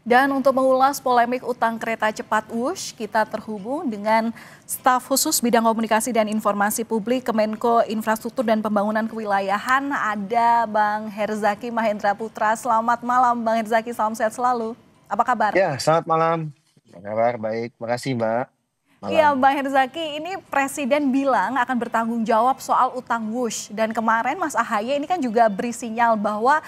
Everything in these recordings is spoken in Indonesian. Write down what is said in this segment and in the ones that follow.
Dan untuk mengulas polemik utang kereta cepat Wush, kita terhubung dengan staf khusus bidang komunikasi dan informasi publik Kemenko Infrastruktur dan Pembangunan Kewilayahan, ada Bang Herzaki Mahendra Putra. Selamat malam Bang Herzaki, salam sehat selalu. Apa kabar? Ya, selamat malam. Apa kabar? Baik, makasih Mbak. Iya, Malam. Bang Herzaki, ini Presiden bilang akan bertanggung jawab soal utang Wush. Dan kemarin Mas Ahaye ini kan juga beri sinyal bahwa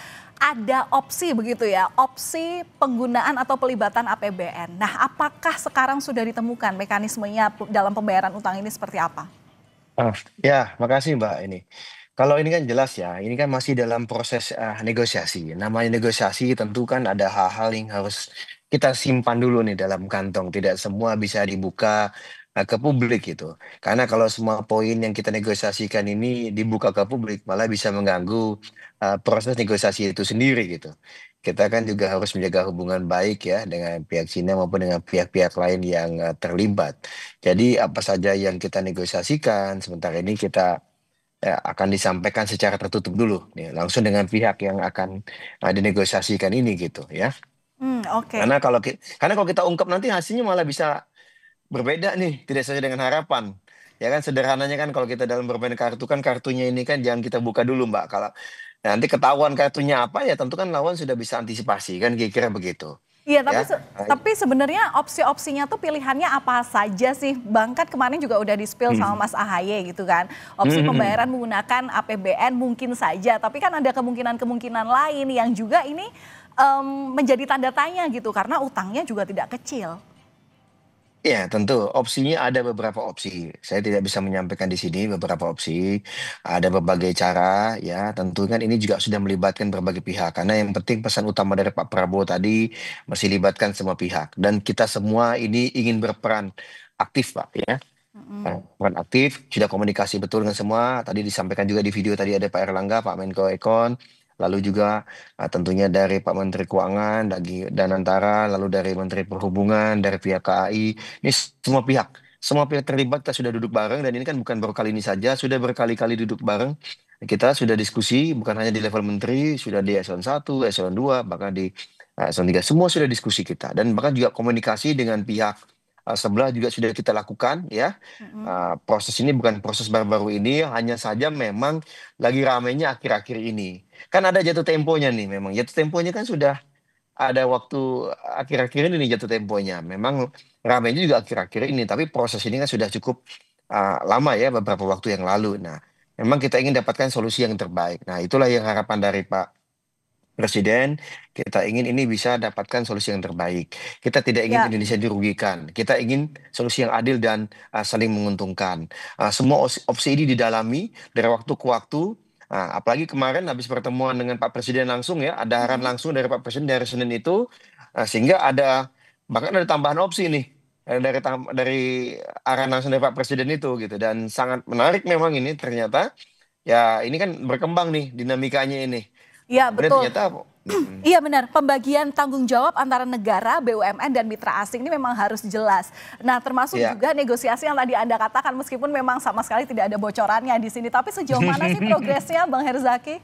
ada opsi begitu ya, opsi penggunaan atau pelibatan APBN. Nah, apakah sekarang sudah ditemukan mekanismenya dalam pembayaran utang ini seperti apa? Ya, makasih Mbak ini. Kalau ini kan jelas ya, ini kan masih dalam proses negosiasi. Namanya negosiasi tentu kan ada hal-hal yang harus kita simpan dulu nih dalam kantong. Tidak semua bisa dibuka ke publik gitu. Karena kalau semua poin yang kita negosiasikan ini dibuka ke publik, malah bisa mengganggu proses negosiasi itu sendiri gitu. Kita kan juga harus menjaga hubungan baik ya dengan pihak Cina maupun dengan pihak-pihak lain yang terlibat. Jadi apa saja yang kita negosiasikan sementara ini kita akan disampaikan secara tertutup dulu nih, langsung dengan pihak yang akan dinegosiasikan ini gitu ya. Oke. Karena kalau kita ungkap nanti hasilnya malah bisa berbeda nih, tidak sesuai dengan harapan. Ya kan sederhananya kan kalau kita dalam bermain kartu kan kartunya ini kan jangan kita buka dulu Mbak. Kalau nanti ketahuan kartunya apa ya tentu kan lawan sudah bisa antisipasi kan kira-kira begitu. Iya, tapi Ya. tapi sebenarnya opsi-opsinya tuh pilihannya apa saja sih? Bang, kan kemarin juga udah di-spill sama Mas Ahaye gitu kan. Opsi pembayaran menggunakan APBN mungkin saja, tapi kan ada kemungkinan-kemungkinan lain yang juga ini menjadi tanda tanya gitu karena utangnya juga tidak kecil. Ya, tentu opsinya ada beberapa opsi. Saya tidak bisa menyampaikan di sini beberapa opsi. Ada berbagai cara, ya. Tentu kan ini juga sudah melibatkan berbagai pihak. Karena yang penting pesan utama dari Pak Prabowo tadi masih libatkan semua pihak. Dan kita semua ini ingin berperan aktif, Pak, ya. Peran aktif, sudah komunikasi betul dengan semua. Tadi disampaikan juga di video tadi ada Pak Erlangga, Pak Menko Ekon, lalu juga tentunya dari Pak Menteri Keuangan, dan antara, lalu dari Menteri Perhubungan, dari pihak KAI. Ini semua pihak terlibat kita sudah duduk bareng dan ini kan bukan baru kali ini saja, sudah berkali-kali duduk bareng. Kita sudah diskusi bukan hanya di level menteri, sudah di eselon 1, eselon 2, bahkan di eselon 3. Semua sudah diskusi kita dan bahkan juga komunikasi dengan pihak sebelah juga sudah kita lakukan ya. Proses ini bukan proses baru-baru ini, hanya saja memang lagi ramainya akhir-akhir ini. Kan ada jatuh temponya nih memang. Jatuh temponya kan sudah ada waktu akhir-akhir ini nih jatuh temponya. Memang ramainya juga akhir-akhir ini, tapi proses ini kan sudah cukup lama ya beberapa waktu yang lalu. Nah, memang kita ingin dapatkan solusi yang terbaik. Nah, itulah yang harapan dari Pak Presiden, kita ingin ini bisa dapatkan solusi yang terbaik. Kita tidak ingin Ya. Indonesia dirugikan. Kita ingin solusi yang adil dan saling menguntungkan. Semua opsi ini didalami dari waktu ke waktu. Apalagi kemarin habis pertemuan dengan Pak Presiden langsung ya, ada arahan langsung dari Pak Presiden dari Senin itu, sehingga ada bahkan ada tambahan opsi nih dari arahan langsung dari Pak Presiden itu gitu. Dan sangat menarik memang ini ternyata. Ya ini kan berkembang nih dinamikanya ini. Iya, Kemudian betul. ternyata Iya benar, pembagian tanggung jawab antara negara, BUMN dan mitra asing ini memang harus jelas. Nah, termasuk ya juga negosiasi yang tadi Anda katakan meskipun memang sama sekali tidak ada bocorannya di sini, tapi sejauh mana sih progresnya Bang Herzaki?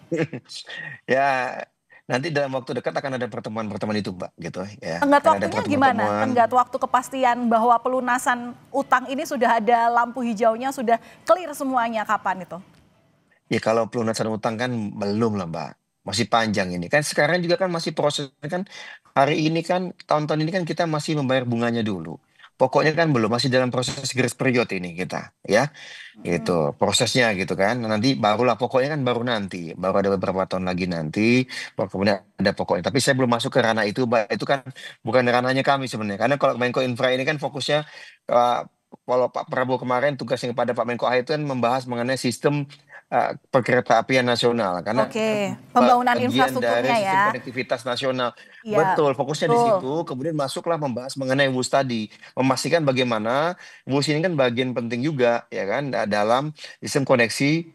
ya nanti dalam waktu dekat akan ada pertemuan-pertemuan itu Mbak gitu ya. Tenggat Akan ada waktunya gimana? pertemuan-pertemuan. Tenggat waktu kepastian bahwa pelunasan utang ini sudah ada lampu hijaunya, sudah clear semuanya kapan itu? Ya kalau pelunasan utang kan belum lah Mbak. Masih panjang ini. Kan sekarang juga kan masih proses kan hari ini kan tahun-tahun ini kan kita masih membayar bunganya dulu. Pokoknya kan belum masih dalam proses grace period ini kita ya. Gitu prosesnya gitu kan. Nanti barulah pokoknya kan baru nanti, baru ada beberapa tahun lagi nanti baru kemudian ada pokoknya. Tapi saya belum masuk ke ranah itu, Mbak. Itu kan bukan ranahnya kami sebenarnya. Karena kalau Menko Infra ini kan fokusnya eh, kalau Pak Prabowo kemarin tugasnya kepada Pak Menko AHY itu kan membahas mengenai sistem perkeretaapian nasional karena Oke, pembangunan bagian dari infrastrukturnya sistem ya. konektivitas nasional. Iya, Betul, fokusnya di betul. situ. Kemudian masuklah membahas mengenai WUS tadi, memastikan bagaimana WUS ini kan bagian penting juga ya kan dalam sistem koneksi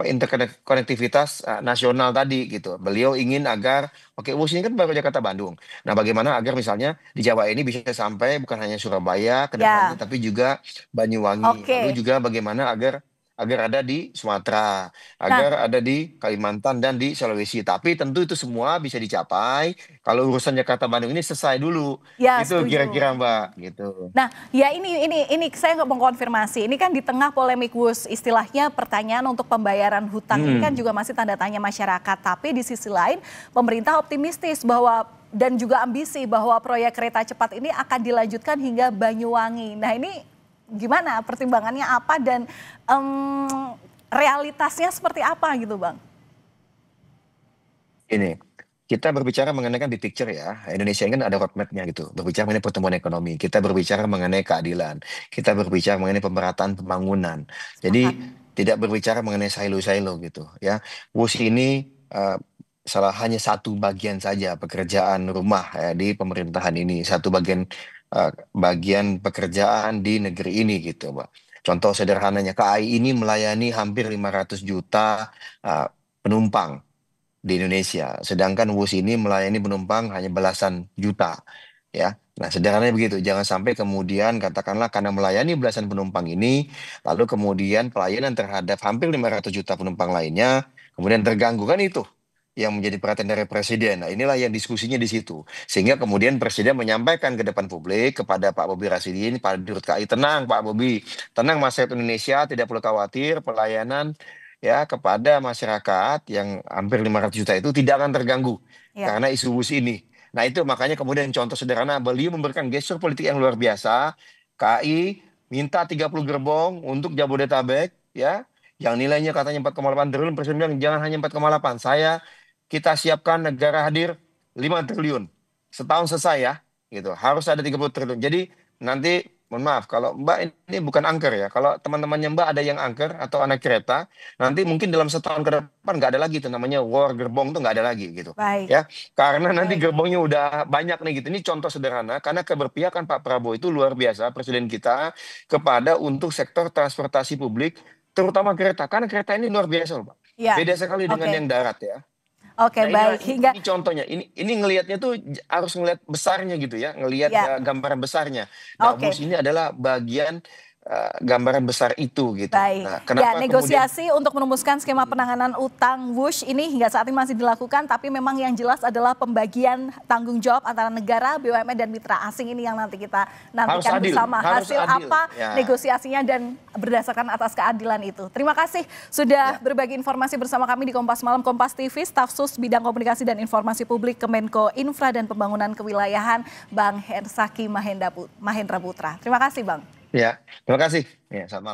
interkonektivitas nasional tadi gitu. Beliau ingin agar oke WUS ini kan baru Jakarta Bandung. Nah, bagaimana agar misalnya di Jawa ini bisa sampai bukan hanya Surabaya ke depannya Ya, tapi juga Banyuwangi. Lalu oke. juga bagaimana agar agar ada di Sumatera, Nah, agar ada di Kalimantan dan di Sulawesi. Tapi tentu itu semua bisa dicapai kalau urusan Jakarta Bandung ini selesai dulu. ya Itu setuju. kira-kira Mbak, gitu. Nah, ya ini saya nggak mau konfirmasi. Ini kan di tengah polemik WUS, istilahnya pertanyaan untuk pembayaran hutang ini kan Hmm, juga masih tanda tanya masyarakat. Tapi di sisi lain, pemerintah optimistis bahwa dan juga ambisi bahwa proyek kereta cepat ini akan dilanjutkan hingga Banyuwangi. Nah, ini gimana pertimbangannya apa dan realitasnya seperti apa gitu, Bang? ini kita berbicara mengenai kan big picture ya. Indonesia ini kan ada roadmap-nya gitu. Berbicara mengenai pertumbuhan ekonomi, kita berbicara mengenai keadilan, kita berbicara mengenai pemerataan pembangunan. Sepakat. Jadi tidak berbicara mengenai silo-silo gitu ya. WUS ini salah hanya satu bagian saja pekerjaan rumah ya di pemerintahan ini, satu bagian pekerjaan di negeri ini gitu, Mbak. Contoh sederhananya KAI ini melayani hampir 500 juta penumpang di Indonesia. Sedangkan WUS ini melayani penumpang hanya belasan juta, ya. Nah, sederhananya begitu. Jangan sampai kemudian katakanlah karena melayani belasan penumpang ini, lalu kemudian pelayanan terhadap hampir 500 juta penumpang lainnya kemudian terganggu kan itu yang menjadi perhatian dari presiden. Nah, inilah yang diskusinya di situ. Sehingga kemudian presiden menyampaikan ke depan publik kepada Pak Bobi Rasidin, Pak Dirut KAI, tenang Pak Bobi, tenang masyarakat Indonesia, tidak perlu khawatir, pelayanan ya kepada masyarakat yang hampir 500 juta itu tidak akan terganggu Ya. karena isu WUS ini. Nah itu makanya kemudian contoh sederhana beliau memberikan gestur politik yang luar biasa. KAI minta 30 gerbong untuk Jabodetabek ya yang nilainya katanya 4,8 triliun. Presiden bilang jangan hanya 4,8. Kita siapkan negara hadir 5 triliun. Setahun selesai ya gitu. Harus ada 30 triliun. Jadi nanti mohon maaf kalau Mbak ini bukan angker ya. Kalau teman-temannya Mbak ada yang angker atau anak kereta, nanti mungkin dalam setahun ke depan nggak ada lagi itu namanya war gerbong tuh nggak ada lagi gitu Baik, ya karena nanti baik. gerbongnya udah banyak nih gitu. Ini contoh sederhana karena keberpihakan Pak Prabowo itu luar biasa presiden kita kepada untuk sektor transportasi publik terutama kereta karena kereta ini luar biasa loh Pak, Ya. beda sekali dengan Oke. yang darat ya. Oke, Nah inilah baik. Hingga ini contohnya ini ngelihatnya tuh harus ngelihat besarnya gitu ya ngelihat ya. gambaran besarnya. Nah Oke. WUS ini adalah bagian gambaran besar itu gitu. Baik, Nah ya kenapa kemudian negosiasi untuk merumuskan skema penanganan utang WUSH ini hingga saat ini masih dilakukan, tapi memang yang jelas adalah pembagian tanggung jawab antara negara, BUMN dan mitra asing ini yang nanti kita harus nantikan adil, bersama harus hasil adil apa ya. negosiasinya dan berdasarkan atas keadilan itu. Terima kasih sudah Ya. berbagi informasi bersama kami di Kompas Malam Kompas TV, Staf Sus Bidang Komunikasi dan Informasi Publik Kemenko Infra dan Pembangunan Kewilayahan, Bang Hersaki Mahendra Putra. Terima kasih, Bang. Ya, terima kasih. Ya, selamat malam.